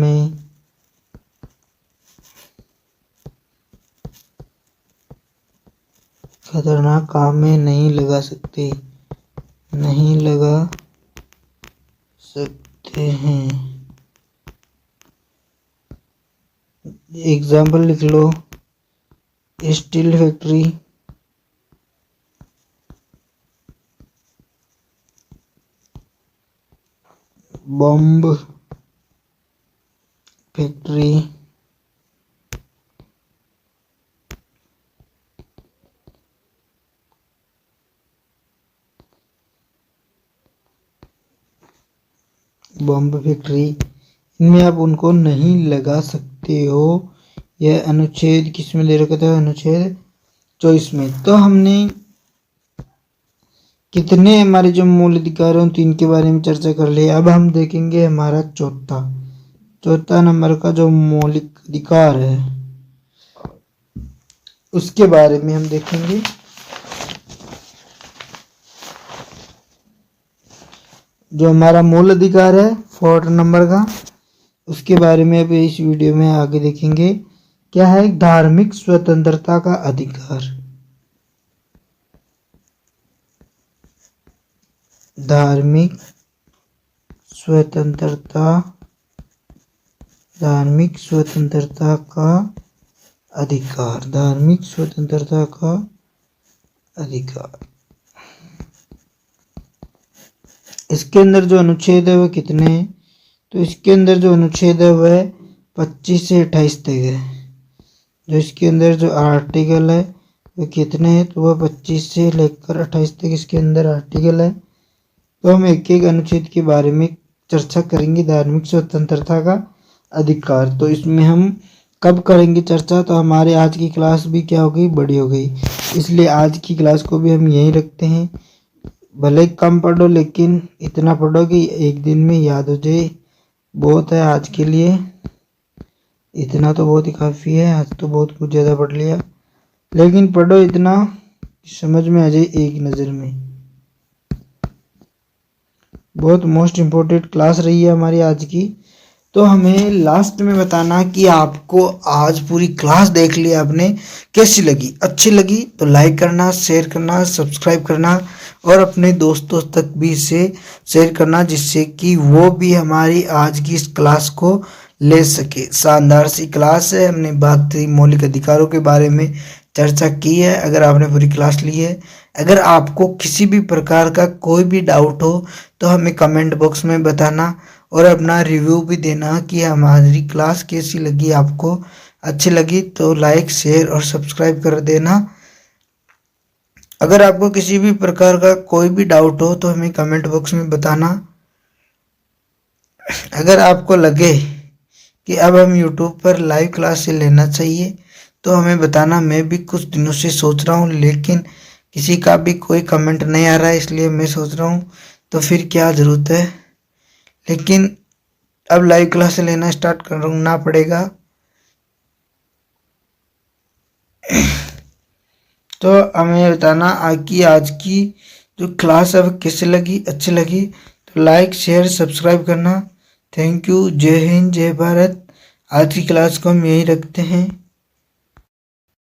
में नहीं लगा सकते हैं। एग्जाम्पल लिख लो, स्टील फैक्ट्री, बॉम्ब फैक्ट्री, इनमें आप उनको नहीं लगा सकते हो। यह अनुच्छेद किस में दे रखा था? अनुच्छेद 24 में। तो हमने कितने हमारे जो मूल अधिकार हैं 3 के बारे में चर्चा कर लिया। अब हम देखेंगे हमारा चौथा नंबर का जो मौलिक अधिकार है उसके बारे में हम देखेंगे। जो हमारा मूल अधिकार है 4 नंबर का, उसके बारे में अब इस वीडियो में आगे देखेंगे। क्या है? धार्मिक स्वतंत्रता का अधिकार। धार्मिक स्वतंत्रता का अधिकार। इसके अंदर जो अनुच्छेद है वह कितने हैं? तो इसके अंदर जो अनुच्छेद है वह 25 से 28 तक है। जो इसके अंदर जो आर्टिकल है वह कितने हैं? तो वह 25 से लेकर 28 तक इसके अंदर आर्टिकल है। तो हम एक एक अनुच्छेद के बारे में चर्चा करेंगे। धार्मिक स्वतंत्रता का अधिकार, तो इसमें हम कब करेंगे चर्चा? तो हमारे आज की क्लास भी क्या हो गई? बड़ी हो गई। इसलिए आज की क्लास को भी हम यहीं रखते हैं। भले कम पढ़ो लेकिन इतना पढ़ो कि एक दिन में याद हो जाए। बहुत है आज के लिए, इतना तो बहुत ही काफ़ी है। आज तो बहुत कुछ ज़्यादा पढ़ लिया, लेकिन पढ़ो इतना समझ में आ जाए एक नज़र में। बहुत मोस्ट इम्पोर्टेंट क्लास रही है हमारी आज की। तो हमें लास्ट में बताना कि आपको आज पूरी क्लास देख ली आपने, कैसी लगी। अच्छी लगी तो लाइक करना, शेयर करना, सब्सक्राइब करना और अपने दोस्तों तक भी इसे शेयर करना, जिससे कि वो भी हमारी आज की इस क्लास को ले सके। शानदार सी क्लास है, हमने बात मौलिक अधिकारों के बारे में चर्चा की है। अगर आपने पूरी क्लास ली है, अगर आपको किसी भी प्रकार का कोई भी डाउट हो तो हमें कमेंट बॉक्स में बताना और अपना रिव्यू भी देना कि हमारी क्लास कैसी लगी आपको। अच्छी लगी तो लाइक, शेयर और सब्सक्राइब कर देना। अगर आपको किसी भी प्रकार का कोई भी डाउट हो तो हमें कमेंट बॉक्स में बताना। अगर आपको लगे कि अब हम यूट्यूब पर लाइव क्लास से लेना चाहिए तो हमें बताना। मैं भी कुछ दिनों से सोच रहा हूँ, लेकिन किसी का भी कोई कमेंट नहीं आ रहा है, इसलिए मैं सोच रहा हूँ तो फिर क्या ज़रूरत है। लेकिन अब लाइव क्लास लेना स्टार्ट करना पड़ेगा। तो हमें बताना कि आज की जो क्लास अब कैसे लगी। अच्छी लगी तो लाइक, शेयर, सब्सक्राइब करना। Thank you. जय हिंद, जय भारत। आज की क्लास को हम यहीं रखते हैं।